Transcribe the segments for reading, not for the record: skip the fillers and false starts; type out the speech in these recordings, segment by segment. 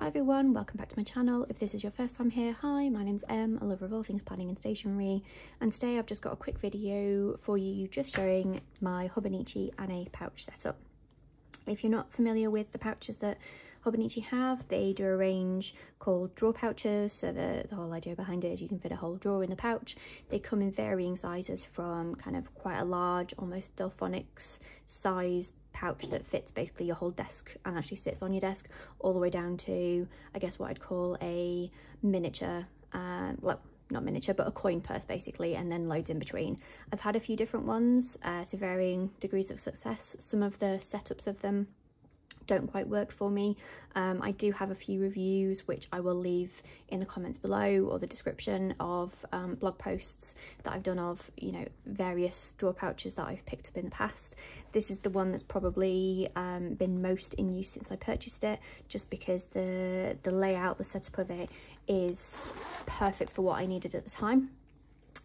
Hi everyone, welcome back to my channel. If this is your first time here, hi, my name's Em, I love all things planning and stationery, and today I've just got a quick video for you just showing my Hobonichi and a pouch setup. If you're not familiar with the pouches that Hobonichi have, they do a range called drawer pouches, so the whole idea behind it is you can fit a whole drawer in the pouch. They come in varying sizes from kind of quite a large, almost Delphonics size pouch that fits basically your whole desk and actually sits on your desk, all the way down to, I guess, what I'd call a miniature, well, not miniature, but a coin purse basically, and then loads in between. I've had a few different ones to varying degrees of success. Some of the setups of them don't quite work for me. I do have a few reviews which I will leave in the comments below or the description of blog posts that I've done of, you know, various drawer pouches that I've picked up in the past. This is the one that's probably been most in use since I purchased it, just because the layout, the setup of it is perfect for what I needed at the time,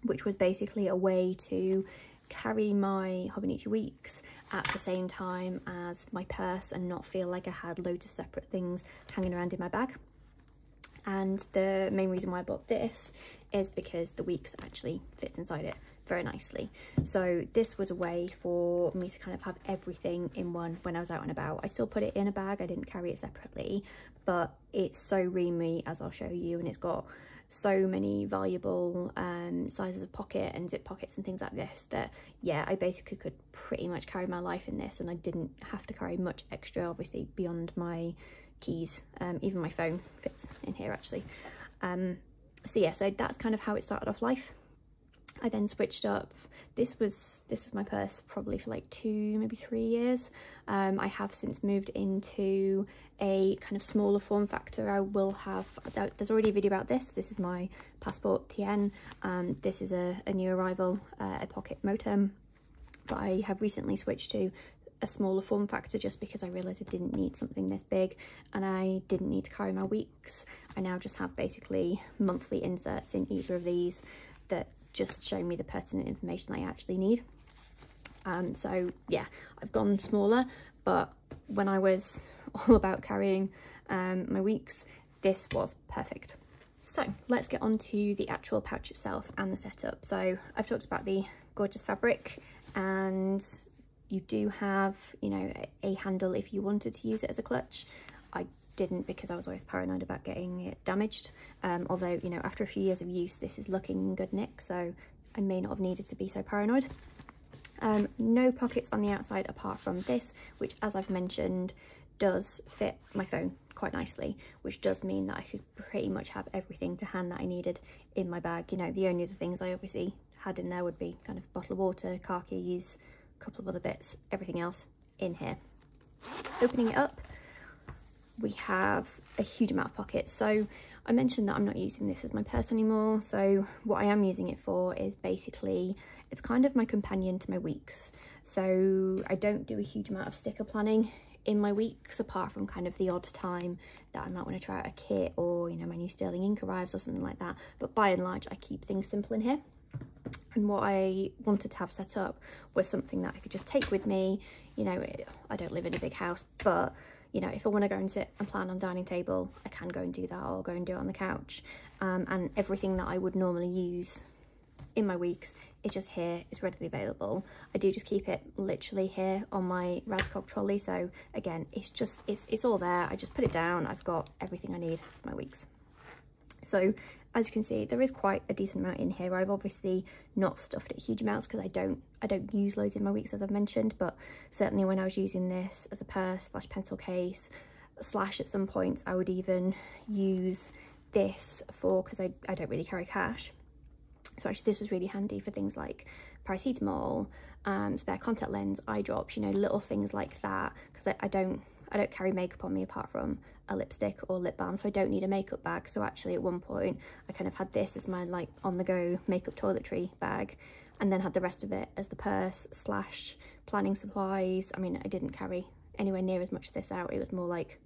which was basically a way to carry my Hobonichi Weeks at the same time as my purse and not feel like I had loads of separate things hanging around in my bag. And the main reason why I bought this is because the Weeks actually fits inside it very nicely. So this was a way for me to kind of have everything in one when I was out and about. I still put it in a bag, I didn't carry it separately, but it's so roomy, as I'll show you, and it's got so many valuable sizes of pocket and zip pockets and things like this that, yeah, I basically could pretty much carry my life in this, and I didn't have to carry much extra, obviously, beyond my keys. Even my phone fits in here actually. So yeah, so that's kind of how it started off life. I then switched up. This was my purse probably for like 2, maybe 3 years. I have since moved into a kind of smaller form factor. I will have, there's already a video about this. This is my Passport TN. This is a new arrival, a pocket Motem, but I have recently switched to a smaller form factor just because I realised I didn't need something this big and I didn't need to carry my Weeks. I now just have basically monthly inserts in either of these that just show me the pertinent information I actually need. So yeah, I've gone smaller, but when I was all about carrying my Weeks, this was perfect. So let's get on to the actual pouch itself and the setup. So I've talked about the gorgeous fabric, and you do have, you know, a handle if you wanted to use it as a clutch. I didn't, because I was always paranoid about getting it damaged, although, you know, after a few years of use this is looking good nick, so I may not have needed to be so paranoid. No pockets on the outside apart from this, which, as I've mentioned, does fit my phone quite nicely, which does mean that I could pretty much have everything to hand that I needed in my bag. You know, the only other things I obviously had in there would be kind of bottle of water, car keys, a couple of other bits, everything else in here. Opening it up, we have a huge amount of pockets. So I mentioned that I'm not using this as my purse anymore, so what I am using it for is basically, it's kind of my companion to my Weeks. So I don't do a huge amount of sticker planning in my Weeks, apart from kind of the odd time that I might want to try out a kit, or, you know, my new sterling ink arrives or something like that, but by and large I keep things simple in here. And what I wanted to have set up was something that I could just take with me. You know, I don't live in a big house, but, you know, if I want to go and sit and plan on dining table, I can go and do that, or go and do it on the couch. And everything that I would normally use in my Weeks is just here, is readily available. I do just keep it literally here on my Raskog trolley, so again, it's all there. I just put it down, I've got everything I need for my Weeks. So as you can see, there is quite a decent amount in here. I've obviously not stuffed it huge amounts because I don't use loads in my Weeks, as I've mentioned, but certainly when I was using this as a purse / pencil case / at some points I would even use this for, because I don't really carry cash. So actually this was really handy for things like paracetamol, spare contact lens, eye drops, you know, little things like that, because I don't carry makeup on me apart from a lipstick or lip balm, so I don't need a makeup bag. So actually at one point I kind of had this as my like on the go makeup toiletry bag, and then had the rest of it as the purse / planning supplies. I mean, I didn't carry anywhere near as much of this out. It was more like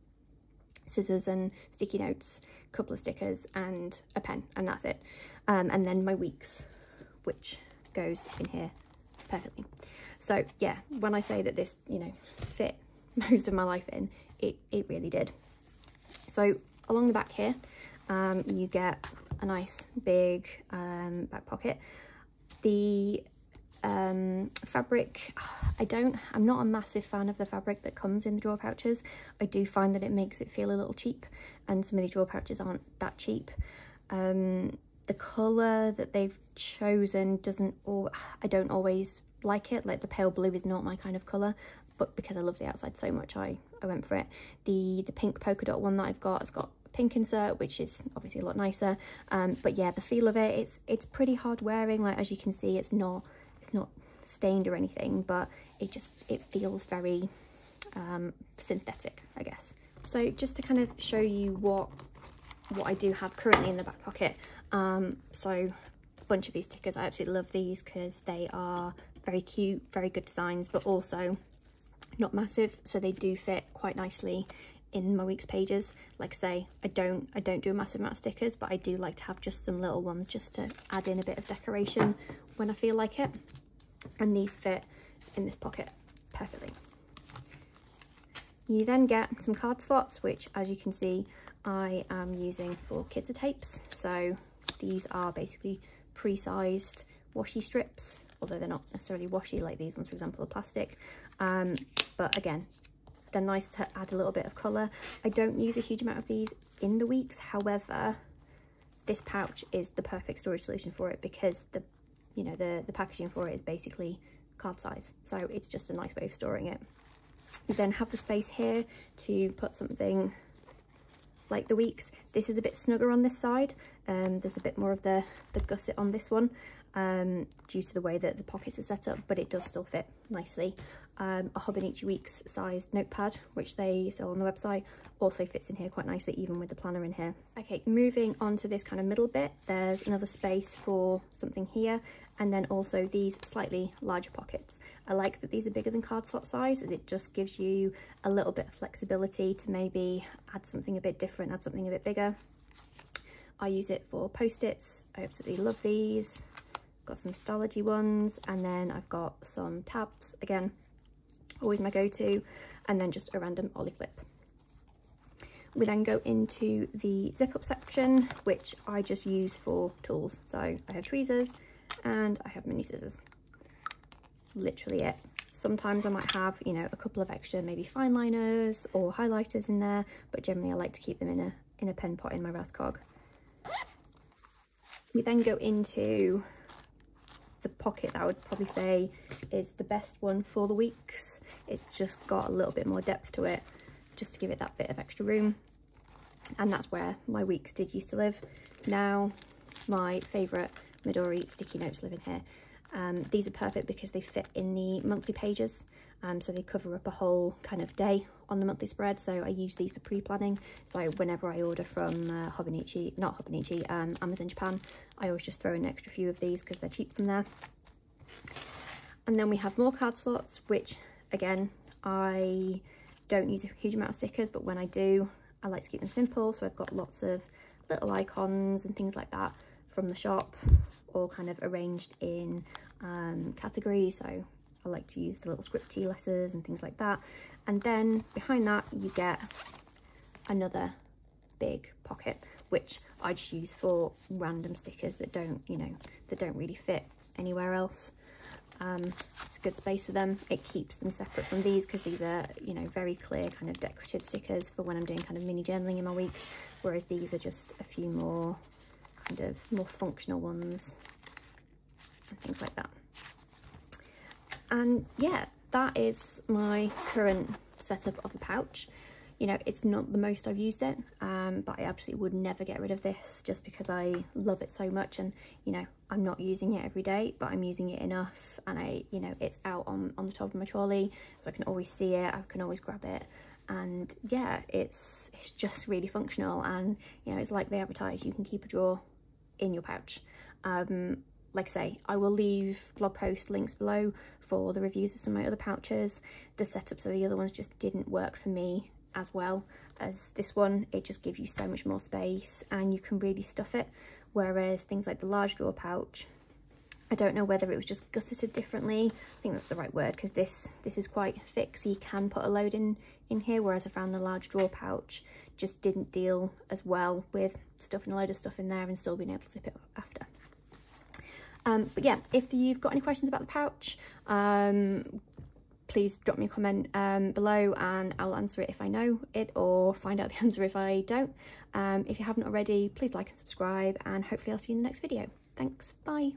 scissors and sticky notes, a couple of stickers and a pen, and that's it. And then my Weeks, which goes in here perfectly. So yeah, when I say that this, you know, fit most of my life in, it really did. So along the back here, you get a nice big back pocket. The fabric, I'm not a massive fan of the fabric that comes in the drawer pouches. I do find that it makes it feel a little cheap, and some of these drawer pouches aren't that cheap. The colour that they've chosen I don't always like it. Like the pale blue is not my kind of colour, but because I love the outside so much, I went for it. The pink polka dot one that I've got, it's got a pink insert, which is obviously a lot nicer. But yeah, the feel of it, it's pretty hard wearing. Like, as you can see, it's not stained or anything, but it feels very synthetic, I guess. So just to kind of show you what I do have currently in the back pocket, so a bunch of these stickers. I absolutely love these because they are very cute, very good designs, but also not massive, so they do fit quite nicely in my week's pages. Like I say, I don't do a massive amount of stickers, but I do like to have just some little ones just to add in a bit of decoration when I feel like it, and these fit in this pocket perfectly. You then get some card slots, which, as you can see, I am using for kids' tapes. So these are basically pre-sized washi strips, although they're not necessarily washi like these ones, for example, are plastic. But again, they're nice to add a little bit of colour. I don't use a huge amount of these in the weeks. However, this pouch is the perfect storage solution for it, because the packaging for it is basically card size. So it's just a nice way of storing it. You then have the space here to put something like the weeks. This is a bit snugger on this side. There's a bit more of the gusset on this one, due to the way that the pockets are set up, but it does still fit nicely. A Hobonichi Weeks sized notepad, which they sell on the website, also fits in here quite nicely, even with the planner in here. Okay, moving on to this kind of middle bit, there's another space for something here, and then also these slightly larger pockets. I like that these are bigger than card slot size, as it just gives you a little bit of flexibility to maybe add something a bit different, add something a bit bigger. I use it for post-its. I absolutely love these. Got some Stalogy ones, and then I've got some tabs, again, always my go-to, and then just a random ollie clip. We then go into the zip up section, which I just use for tools. So I have tweezers and I have mini scissors, literally it. Sometimes I might have, a couple of extra maybe fine liners or highlighters in there, but generally I like to keep them in a pen pot in my Rathcog. We then go into the pocket that I would probably say is the best one for the weeks. It's just got a little bit more depth to it, just to give it that bit of extra room. And that's where my weeks did used to live. Now my favourite Midori sticky notes live in here. These are perfect because they fit in the monthly pages, so they cover up a whole kind of day on the monthly spread. So I use these for pre-planning. So whenever I order from Amazon Japan, I always just throw in an extra few of these because they're cheap from there. And then we have more card slots, which again, I don't use a huge amount of stickers, but when I do, I like to keep them simple. So I've got lots of little icons and things like that from the shop, all kind of arranged in categories. So I like to use the little scripty letters and things like that. And then behind that you get another big pocket, which I just use for random stickers that don't really fit anywhere else. It's a good space for them. It keeps them separate from these because these are, very clear kind of decorative stickers for when I'm doing kind of mini journaling in my weeks, whereas these are just a few more kind of more functional ones and things like that. And yeah, that is my current setup of the pouch. It's not the most I've used it, but I absolutely would never get rid of this just because I love it so much. And I'm not using it every day, but I'm using it enough, and it's out on the top of my trolley, so I can always see it, I can always grab it. And yeah, it's just really functional, and it's like they advertise, you can keep a drawer in your pouch. Like I say, I will leave blog post links below for the reviews of some of my other pouches. The setups of the other ones just didn't work for me as well as this one. It just gives you so much more space and you can really stuff it, whereas things like the large drawer pouch, I don't know whether it was just gusseted differently. I think that's the right word, because this is quite thick, so you can put a load in here, whereas I found the large drawer pouch just didn't deal as well with stuffing a load of stuff in there and still being able to zip it up after. But yeah, if you've got any questions about the pouch, please drop me a comment below and I'll answer it if I know it, or find out the answer if I don't. If you haven't already, please like and subscribe, and hopefully I'll see you in the next video. Thanks, bye.